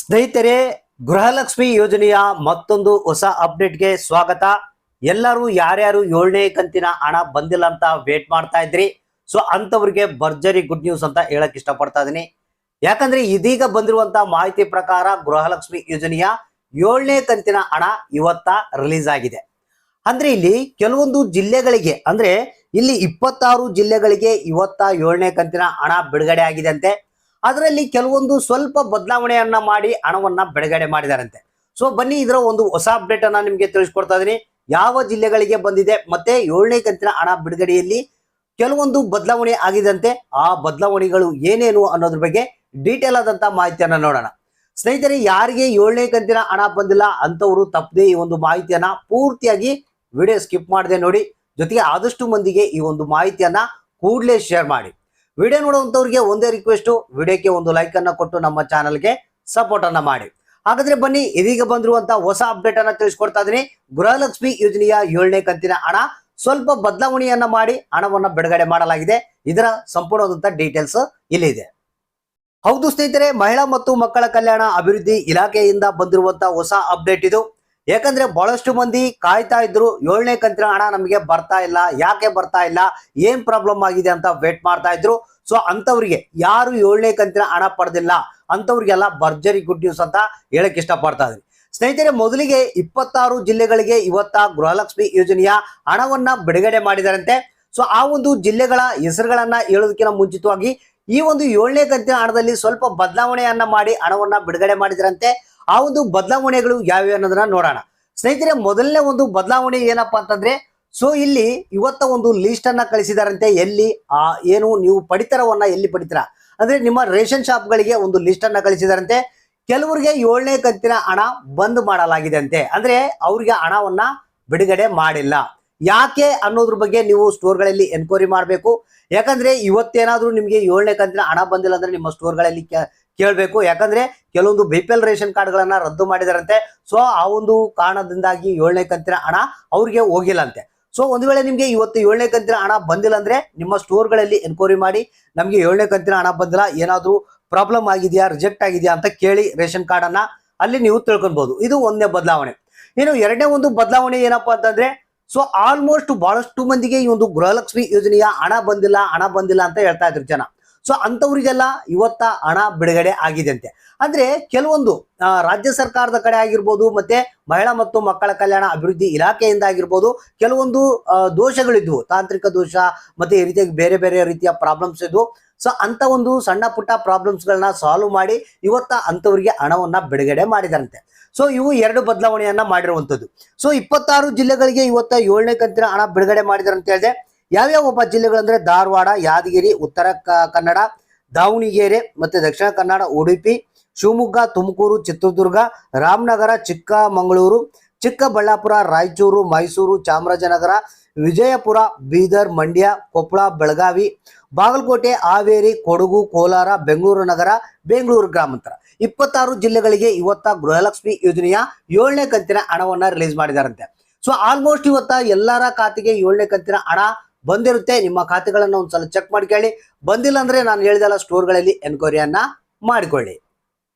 ಸ್ನೇಹಿತರೆ, ಗೃಹಲಕ್ಷ್ಮಿ ಯೋಜನೆಯ ಮತ್ತೊಂದು ಹೊಸ ಅಪ್ಡೇಟ್ಗೆ ಸ್ವಾಗತ. ಎಲ್ಲರೂ ಯಾರ್ಯಾರು 7ನೇ ಕಂತಿನ ಹಣ ಬಂದಿಲ್ಲ ಅಂತ ವೇಟ್ ಮಾಡ್ತಾ ಇದ್ರಿ, ಸೊ ಅಂತವರಿಗೆ ಭರ್ಜರಿ ಗುಡ್ ನ್ಯೂಸ್ ಅಂತ ಹೇಳಕ್ ಇಷ್ಟಪಡ್ತಾ ಇದೀನಿ. ಯಾಕಂದ್ರೆ ಇದೀಗ ಬಂದಿರುವಂತ ಮಾಹಿತಿ ಪ್ರಕಾರ ಗೃಹಲಕ್ಷ್ಮಿ ಯೋಜನೆಯ 7ನೇ ಕಂತಿನ ಹಣ ಇವತ್ತ ರಿಲೀಸ್ ಆಗಿದೆ. ಅಂದ್ರೆ ಇಲ್ಲಿ ಕೆಲವೊಂದು ಜಿಲ್ಲೆಗಳಿಗೆ, ಅಂದ್ರೆ ಇಲ್ಲಿ 26 ಜಿಲ್ಲೆಗಳಿಗೆ ಇವತ್ತ 7ನೇ ಕಂತಿನ ಹಣ ಬಿಡುಗಡೆ ಆಗಿದೆ ಅಂತೆ. ಅದರಲ್ಲಿ ಕೆಲವೊಂದು ಸ್ವಲ್ಪ ಬದಲಾವಣೆಯನ್ನ ಮಾಡಿ ಹಣವನ್ನ ಬಿಡುಗಡೆ ಮಾಡಿದಾರಂತೆ. ಸೊ ಬನ್ನಿ ಇದರ ಒಂದು ಹೊಸ ಅಪ್ಡೇಟ್ ಅನ್ನ ನಿಮ್ಗೆ ತಿಳಿಸ್ಕೊಡ್ತಾ ಇದೀನಿ. ಯಾವ ಜಿಲ್ಲೆಗಳಿಗೆ ಬಂದಿದೆ ಮತ್ತೆ 7ನೇ ಕಂತಿನ ಹಣ ಬಿಡುಗಡೆಯಲ್ಲಿ ಕೆಲವೊಂದು ಬದಲಾವಣೆ ಆಗಿದಂತೆ, ಆ ಬದಲಾವಣೆಗಳು ಏನೇನು ಅನ್ನೋದ್ರ ಬಗ್ಗೆ ಡೀಟೇಲ್ ಆದಂತ ಮಾಹಿತಿಯನ್ನ ನೋಡೋಣ. ಸ್ನೇಹಿತರೆ, ಯಾರಿಗೆ 7ನೇ ಕಂತಿನ ಹಣ ಬಂದಿಲ್ಲ ಅಂತವರು ತಪ್ಪದೆ ಈ ಒಂದು ಮಾಹಿತಿಯನ್ನ ಪೂರ್ತಿಯಾಗಿ ವಿಡಿಯೋ ಸ್ಕಿಪ್ ಮಾಡದೆ ನೋಡಿ. ಜೊತೆಗೆ ಆದಷ್ಟು ಮಂದಿಗೆ ಈ ಒಂದು ಮಾಹಿತಿಯನ್ನ ಕೂಡಲೇ ಶೇರ್ ಮಾಡಿ. ವಿಡಿಯೋ ನೋಡುವಂತವ್ರಿಗೆ ಒಂದೇ ರಿಕ್ವೆಸ್ಟ್, ವಿಡಿಯೋಕ್ಕೆ ಒಂದು ಲೈಕ್ ಅನ್ನ ಕೊಟ್ಟು ನಮ್ಮ ಚಾನಲ್ಗೆ ಸಪೋರ್ಟ್ ಅನ್ನ ಮಾಡಿ. ಹಾಗಾದ್ರೆ ಬನ್ನಿ ಇದೀಗ ಬಂದಿರುವಂತಹ ಹೊಸ ಅಪ್ಡೇಟ್ ಅನ್ನ ತಿಳಿಸ್ಕೊಡ್ತಾ ಇದೀನಿ. ಗೃಹಲಕ್ಷ್ಮಿ ಯೋಜನೆಯ 7ನೇ ಕಂತಿನ ಹಣ ಸ್ವಲ್ಪ ಬದಲಾವಣೆಯನ್ನ ಮಾಡಿ ಹಣವನ್ನ ಬಿಡುಗಡೆ ಮಾಡಲಾಗಿದೆ. ಇದರ ಸಂಪೂರ್ಣವಾದಂತಹ ಡೀಟೇಲ್ಸ್ ಇಲ್ಲಿದೆ. ಹೌದು ಸ್ನೇಹಿತರೆ, ಮಹಿಳಾ ಮತ್ತು ಮಕ್ಕಳ ಕಲ್ಯಾಣ ಅಭಿವೃದ್ಧಿ ಇಲಾಖೆಯಿಂದ ಬಂದಿರುವಂತಹ ಹೊಸ ಅಪ್ಡೇಟ್ ಇದು. ಯಾಕಂದ್ರೆ ಬಹಳಷ್ಟು ಮಂದಿ ಕಾಯ್ತಾ ಇದ್ರು, 7ನೇ ಕಂತಿನ ಹಣ ನಮಗೆ ಬರ್ತಾ ಇಲ್ಲ, ಯಾಕೆ ಬರ್ತಾ ಇಲ್ಲ, ಏನ್ ಪ್ರಾಬ್ಲಮ್ ಆಗಿದೆ ಅಂತ ವೇಟ್ ಮಾಡ್ತಾ ಇದ್ರು. ಸೊ ಅಂತವ್ರಿಗೆ ಯಾರು 7ನೇ ಕಂತಿನ ಹಣ ಪಡೆದಿಲ್ಲ ಅಂತವ್ರಿಗೆಲ್ಲ ಭರ್ಜರಿ ಗುಡ್ ನ್ಯೂಸ್ ಅಂತ ಹೇಳಕ್ ಇಷ್ಟಪಡ್ತಾ ಇದ್ದೀನಿ. ಸ್ನೇಹಿತರೆ, ಮೊದಲಿಗೆ 26 ಜಿಲ್ಲೆಗಳಿಗೆ ಇವತ್ತ ಗೃಹಲಕ್ಷ್ಮಿ ಯೋಜನೆಯ ಹಣವನ್ನ ಬಿಡುಗಡೆ ಮಾಡಿದಾರಂತೆ. ಸೊ ಆ ಒಂದು ಜಿಲ್ಲೆಗಳ ಹೆಸರುಗಳನ್ನ ಹೇಳೋದಕ್ಕಿಂತ ಮುಂಚಿತವಾಗಿ ಈ ಒಂದು 7ನೇ ಕಂತಿನ ಹಣದಲ್ಲಿ ಸ್ವಲ್ಪ ಬದಲಾವಣೆಯನ್ನ ಮಾಡಿ ಹಣವನ್ನ ಬಿಡುಗಡೆ ಮಾಡಿದ್ರಂತೆ. ಆ ಒಂದು ಬದಲಾವಣೆಗಳು ಯಾವ್ಯಾವ ಅನ್ನೋದನ್ನ ನೋಡೋಣ. ಸ್ನೇಹಿತರೆ, ಮೊದಲನೇ ಒಂದು ಬದಲಾವಣೆ ಏನಪ್ಪಾ ಅಂತಂದ್ರೆ, ಸೊ ಇಲ್ಲಿ ಇವತ್ತ ಒಂದು ಲಿಸ್ಟ್ ಅನ್ನ ಕಳಿಸಿದಾರಂತೆ. ಎಲ್ಲಿ ಏನು ನೀವು ಪಡಿತರವನ್ನ ಎಲ್ಲಿ ಪಡಿತೀರಾ ಅಂದ್ರೆ ನಿಮ್ಮ ರೇಷನ್ ಶಾಪ್ ಗಳಿಗೆ ಒಂದು ಲಿಸ್ಟ್ ಅನ್ನ ಕಳಿಸಿದಾರಂತೆ. ಕೆಲವರಿಗೆ 7ನೇ ಕಂತಿನ ಹಣ ಬಂದ್ ಮಾಡಲಾಗಿದೆ ಅಂತೆ, ಅಂದ್ರೆ ಅವ್ರಿಗೆ ಹಣವನ್ನ ಬಿಡುಗಡೆ ಮಾಡಿಲ್ಲ. ಯಾಕೆ ಅನ್ನೋದ್ರ ಬಗ್ಗೆ ನೀವು ಸ್ಟೋರ್ಗಳಲ್ಲಿ ಎನ್ಕ್ವೈರಿ ಮಾಡಬೇಕು. ಯಾಕಂದ್ರೆ ಇವತ್ತೇನಾದ್ರೂ ನಿಮ್ಗೆ 7ನೇ ಕಂತಿನ ಹಣ ಬಂದಿಲ್ಲ ಅಂದ್ರೆ ನಿಮ್ಮ ಸ್ಟೋರ್ಗಳಲ್ಲಿ ಕೇಳಬೇಕು. ಯಾಕಂದ್ರೆ ಕೆಲವೊಂದು BPL ರೇಷನ್ ಕಾರ್ಡ್ಗಳನ್ನ ರದ್ದು ಮಾಡಿದಾರಂತೆ. ಸೊ ಆ ಒಂದು ಕಾರಣದಿಂದಾಗಿ 7ನೇ ಕಂತಿನ ಹಣ ಅವ್ರಿಗೆ ಹೋಗಿಲ್ಲ ಅಂತೆ. ಸೊ ಒಂದು ವೇಳೆ ನಿಮ್ಗೆ ಇವತ್ತು 7ನೇ ಕಂತಿನ ಹಣ ಬಂದಿಲ್ಲ ಅಂದ್ರೆ ನಿಮ್ಮ ಸ್ಟೋರ್ಗಳಲ್ಲಿ ಎನ್ಕ್ವೈರಿ ಮಾಡಿ, ನಮ್ಗೆ 7ನೇ ಕಂತಿನ ಹಣ ಬಂದಿಲ್ಲ, ಏನಾದ್ರೂ ಪ್ರಾಬ್ಲಮ್ ಆಗಿದೆಯಾ, ರಿಜೆಕ್ಟ್ ಆಗಿದೆಯಾ ಅಂತ ಕೇಳಿ ರೇಷನ್ ಕಾರ್ಡ್ ಅನ್ನ ಅಲ್ಲಿ ನೀವು ತಿಳ್ಕೊಬಹುದು. ಇದು ಒಂದನೇ ಬದಲಾವಣೆ. ಇನ್ನು ಎರಡನೇ ಒಂದು ಬದಲಾವಣೆ ಏನಪ್ಪಾ ಅಂತಂದ್ರೆ, ಸೊ ಆಲ್ಮೋಸ್ಟ್ ಬಹಳಷ್ಟು ಮಂದಿಗೆ ಈ ಒಂದು ಗೃಹಲಕ್ಷ್ಮಿ ಯೋಜನೆಯ ಹಣ ಬಂದಿಲ್ಲ ಅಂತ ಹೇಳ್ತಾ ಇದ್ರು ಜನ. ಸೊ ಅಂತವರಿಗೆಲ್ಲ ಇವತ್ತ ಹಣ ಬಿಡುಗಡೆ ಆಗಿದೆ ಅಂತೆ. ಅಂದ್ರೆ ಕೆಲವೊಂದು ರಾಜ್ಯ ಸರ್ಕಾರದ ಕಡೆ ಆಗಿರ್ಬೋದು, ಮತ್ತೆ ಮಹಿಳಾ ಮತ್ತು ಮಕ್ಕಳ ಕಲ್ಯಾಣ ಅಭಿವೃದ್ಧಿ ಇಲಾಖೆಯಿಂದ ಆಗಿರ್ಬೋದು, ಕೆಲವೊಂದು ದೋಷಗಳಿದ್ವು, ತಾಂತ್ರಿಕ ದೋಷ ಮತ್ತೆ ಈ ರೀತಿಯಾಗಿ ಬೇರೆ ಬೇರೆ ರೀತಿಯ ಪ್ರಾಬ್ಲಮ್ಸ್ ಇದ್ವು. ಸೊ ಅಂತ ಒಂದು ಸಣ್ಣ ಪುಟ್ಟ ಪ್ರಾಬ್ಲಮ್ಸ್ ಗಳನ್ನ ಸಾಲ್ವ್ ಮಾಡಿ ಇವತ್ತ ಅಂತವರಿಗೆ ಹಣವನ್ನ ಬಿಡುಗಡೆ ಮಾಡಿದಾರಂತೆ. ಸೊ ಇವು ಎರಡು ಬದಲಾವಣೆಯನ್ನ ಮಾಡಿರುವಂತದ್ದು. ಸೊ 26 ಜಿಲ್ಲೆಗಳಿಗೆ ಇವತ್ತ 7ನೇ ಕಂತಿನ ಹಣ ಬಿಡುಗಡೆ ಮಾಡಿದಾರೆ ಅಂತ ಹೇಳಿದೆ. ಯಾವ್ಯಾವ ಜಿಲ್ಲೆಗಳಂದ್ರೆ ಧಾರವಾಡ, ಯಾದಗಿರಿ, ಉತ್ತರ ಕನ್ನಡ, ದಾವಣಗೆರೆ, ಮತ್ತೆ ದಕ್ಷಿಣ ಕನ್ನಡ, ಉಡುಪಿ, ಶಿವಮೊಗ್ಗ, ತುಮಕೂರು, ಚಿತ್ರದುರ್ಗ, ರಾಮನಗರ, ಚಿಕ್ಕಮಗಳೂರು, ಚಿಕ್ಕಬಳ್ಳಾಪುರ, ರಾಯಚೂರು, ಮೈಸೂರು, ಚಾಮರಾಜನಗರ, ವಿಜಯಪುರ, ಬೀದರ್, ಮಂಡ್ಯ, ಕೊಪ್ಪಳ, ಬೆಳಗಾವಿ, ಬಾಗಲಕೋಟೆ, ಹಾವೇರಿ, ಕೊಡಗು, ಕೋಲಾರ, ಬೆಂಗಳೂರು ನಗರ, ಬೆಂಗಳೂರು ಗ್ರಾಮಾಂತರ 26 ಜಿಲ್ಲೆಗಳಿಗೆ ಇವತ್ತ ಗೃಹಲಕ್ಷ್ಮಿ ಯೋಜನೆಯ 7ನೇ ಕಂತಿನ ಹಣವನ್ನ ರಿಲೀಸ್ ಮಾಡಿದಾರಂತೆ. ಸೊ ಆಲ್ಮೋಸ್ಟ್ ಇವತ್ತ ಎಲ್ಲರ ಖಾತೆಗೆ 7ನೇ ಕಂತಿನ ಹಣ ಬಂದಿರುತ್ತೆ. ನಿಮ್ಮ ಖಾತೆಗಳನ್ನ ಒಂದ್ಸಲ ಚೆಕ್ ಮಾಡ್ಕೊಳ್ಳಿ. ಬಂದಿಲ್ಲ ಅಂದ್ರೆ ನಾನು ಹೇಳಿದಲ್ಲ, ಸ್ಟೋರ್ಗಳಲ್ಲಿ ಎನ್ಕ್ವೈರಿಯನ್ನ ಮಾಡಿಕೊಳ್ಳಿ.